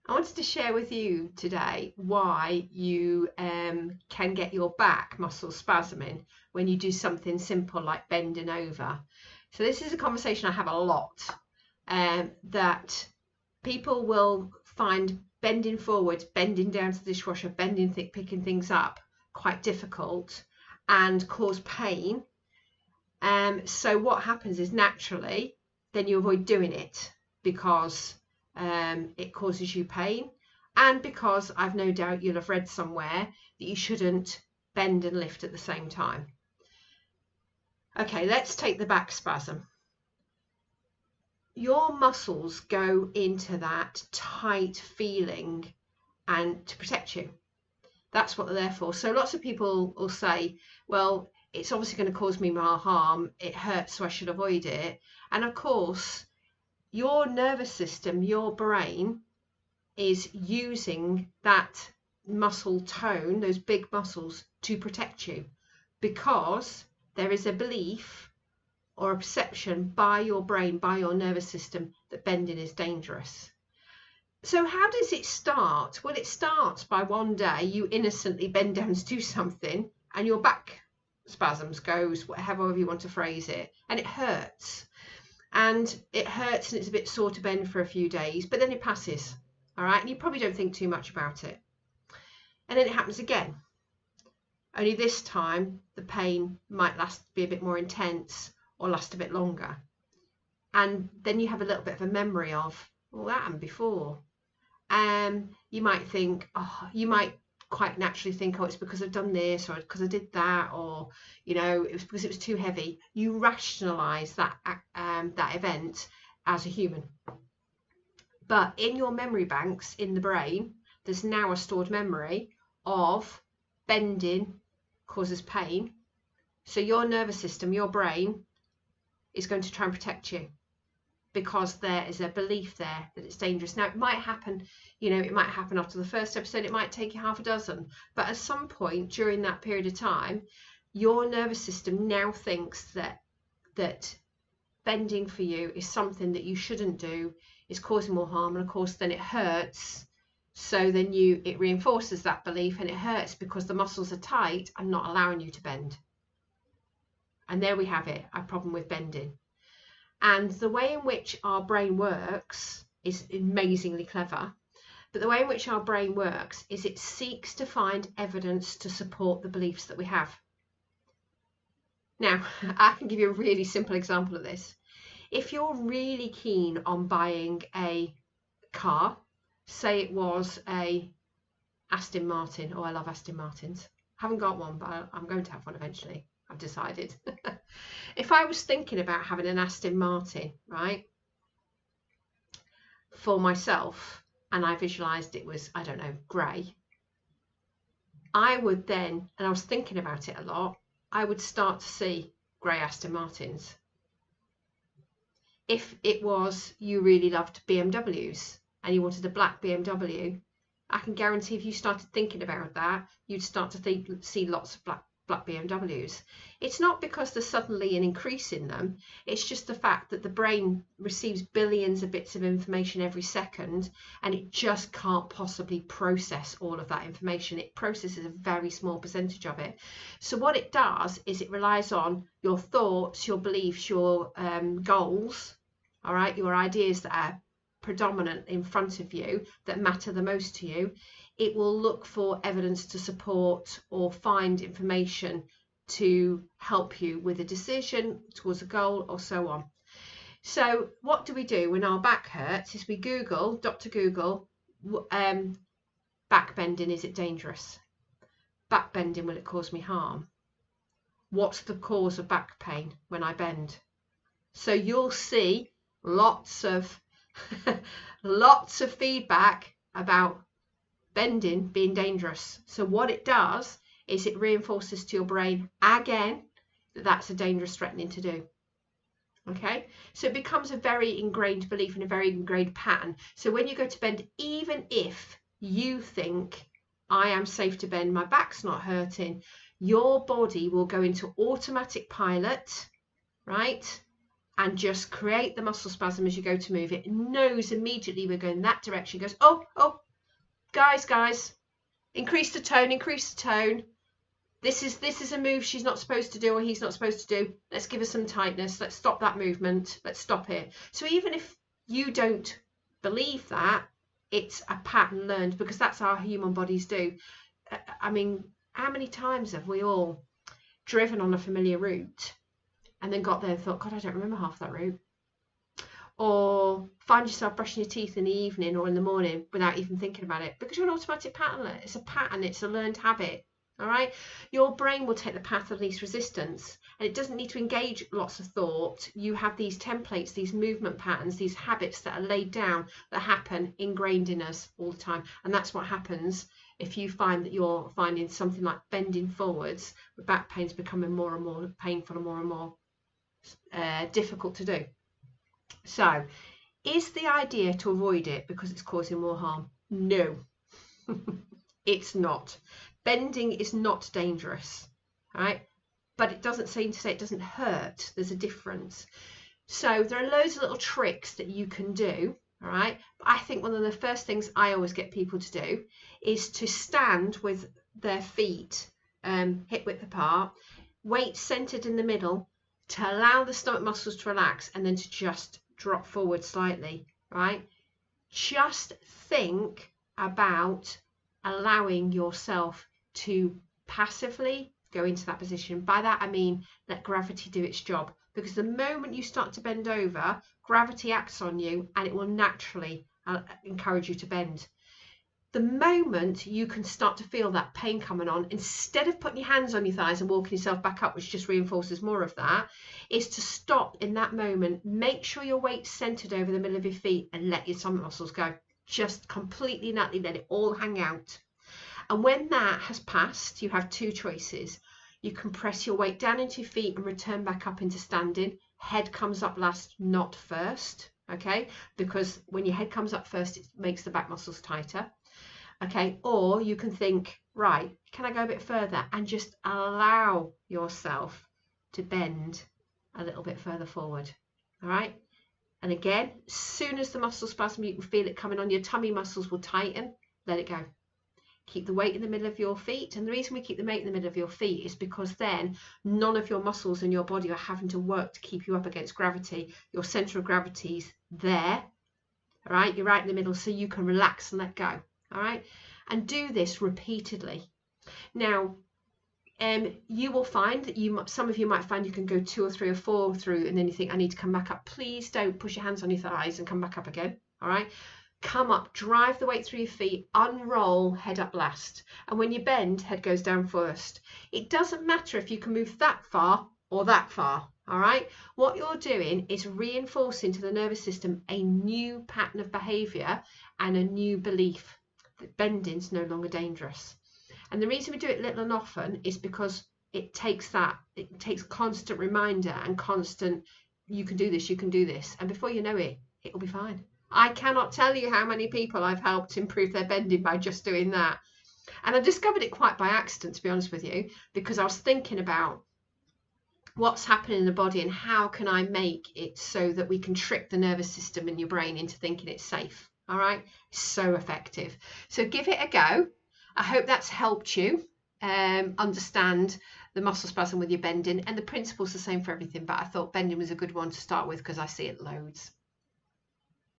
I wanted to share with you today why you can get your back muscle spasming when you do something simple like bending over. So this is a conversation I have a lot, that people will find bending forwards, bending down to the dishwasher, picking things up quite difficult and cause pain. So what happens is naturally then you avoid doing it because it causes you pain, and because I've no doubt you'll have read somewhere that you shouldn't bend and lift at the same time. Okay, let's take the back spasm. Your muscles go into that tight feeling and to protect you. That's what they're there for. So lots of people will say, well, it's obviously going to cause me more harm, it hurts, so I should avoid it. And of course, your nervous system, your brain, is using that muscle tone, those big muscles, to protect you, because there is a belief or a perception by your brain, by your nervous system, that bending is dangerous. So how does it start? Well, it starts by one day you innocently bend down to do something and your back spasms goes, however you want to phrase it, and it hurts. And it hurts and it's a bit sore to bend for a few days, but then it passes, all right? And you probably don't think too much about it. And then it happens again. Only this time, the pain might be a bit more intense or last a bit longer. And then you have a little bit of a memory of, well, that happened before. You might think, you might quite naturally think, it's because I've done this, or because I did that, or it was because it was too heavy. You rationalize that event as a human, but in your memory banks in the brain, there's now a stored memory of bending causes pain. So your nervous system, your brain, is going to try and protect you, because there is a belief there that it's dangerous. Now, it might happen, it might happen after the first episode, it might take you half a dozen, but at some point during that period of time, your nervous system now thinks that bending for you is something that you shouldn't do, is causing more harm, and of course then it hurts. So then it reinforces that belief, and it hurts because the muscles are tight and not allowing you to bend. And there we have it, a problem with bending. And the way in which our brain works is amazingly clever. But the way in which our brain works is it seeks to find evidence to support the beliefs that we have. Now, I can give you a really simple example of this. If you're really keen on buying a car, say it was a Aston Martin. I love Aston Martins. I haven't got one, but I'm going to have one eventually. I've decided. If I was thinking about having an Aston Martin, right, for myself, and I visualized it was, I don't know, grey, I would then, and I was thinking about it a lot, I would start to see grey Aston Martins. If it was you really loved BMWs and you wanted a black BMW, I can guarantee if you started thinking about that, you'd start to see lots of black BMWs. It's not because there's suddenly an increase in them, it's just the fact that the brain receives billions of bits of information every second, and it just can't possibly process all of that information. It processes a very small percentage of it. So what it does is it relies on your thoughts, your beliefs, your goals, all right, your ideas that are predominant in front of you, that matter the most to you. It will look for evidence to support or find information to help you with a decision towards a goal or so on. So what do we do when our back hurts is we Google, Dr. Google, back bending, is it dangerous? Back bending, will it cause me harm? What's the cause of back pain when I bend? So you'll see lots of feedback about bending being dangerous. So what it does is it reinforces to your brain again that that's a dangerous, threatening to do. Okay, so it becomes a very ingrained belief and a very ingrained pattern. So when you go to bend, even if you think I am safe to bend, my back's not hurting, your body will go into automatic pilot, right, and just create the muscle spasm as you go to move. It knows immediately we're going that direction, goes, oh, Guys, increase the tone. This is a move she's not supposed to do or he's not supposed to do. Let's give her some tightness. Let's stop that movement. Let's stop it. So even if you don't believe that, it's a pattern learned, because that's how human bodies do. I mean, how many times have we all driven on a familiar route and then got there and thought, God, I don't remember half that route? Or find yourself brushing your teeth in the evening or in the morning without even thinking about it, because you're an automatic patterner. It's a pattern. It's a learned habit. All right, your brain will take the path of least resistance, and it doesn't need to engage lots of thought. You have these templates, these movement patterns, these habits that are laid down, that happen ingrained in us all the time. And that's what happens if you find that you're finding something like bending forwards with back pains becoming more and more painful and more difficult to do. So is the idea to avoid it because it's causing more harm? No. It's not. Bending is not dangerous, right? But it doesn't seem to say it doesn't hurt. There's a difference. So there are loads of little tricks that you can do, all right? But I think one of the first things I always get people to do is to stand with their feet hip width apart, weight centered in the middle, to allow the stomach muscles to relax, and then to just drop forward slightly, right? Just think about allowing yourself to passively go into that position. By that I mean let gravity do its job, because the moment you start to bend over, gravity acts on you and it will naturally encourage you to bend. The moment you can start to feel that pain coming on, instead of putting your hands on your thighs and walking yourself back up, which just reinforces more of that, is to stop in that moment. Make sure your weight's centered over the middle of your feet and let your stomach muscles go. Just completely naturally let it all hang out. And when that has passed, you have two choices. You can press your weight down into your feet and return back up into standing. Head comes up last, not first, okay? Because when your head comes up first, it makes the back muscles tighter, okay? Or you can think, right, can I go a bit further? And just allow yourself to bend a little bit further forward, all right? And again, as soon as the muscle spasm, you can feel it coming on, your tummy muscles will tighten, let it go. Keep the weight in the middle of your feet. And the reason we keep the weight in the middle of your feet is because then none of your muscles in your body are having to work to keep you up against gravity. Your center of gravity's there, all right? You're right in the middle, so you can relax and let go, all right? And do this repeatedly. Now, you will find that some of you might find you can go 2 or 3 or 4 through, and then you think, I need to come back up. Please don't push your hands on your thighs and come back up again, all right? Come up, drive the weight through your feet, unroll, head up last. And when you bend, head goes down first. It doesn't matter if you can move that far or that far, all right? What you're doing is reinforcing to the nervous system a new pattern of behavior and a new belief that bending's no longer dangerous. And the reason we do it little and often is because it takes constant reminder and constant, you can do this, you can do this. And before you know it, it'll be fine. I cannot tell you how many people I've helped improve their bending by just doing that. And I discovered it quite by accident, to be honest with you, because I was thinking about what's happening in the body and how can I make it so that we can trick the nervous system in your brain into thinking it's safe. All right, so effective. So give it a go. I hope that's helped you understand the muscle spasm with your bending, and the principle's the same for everything, but I thought bending was a good one to start with because I see it loads.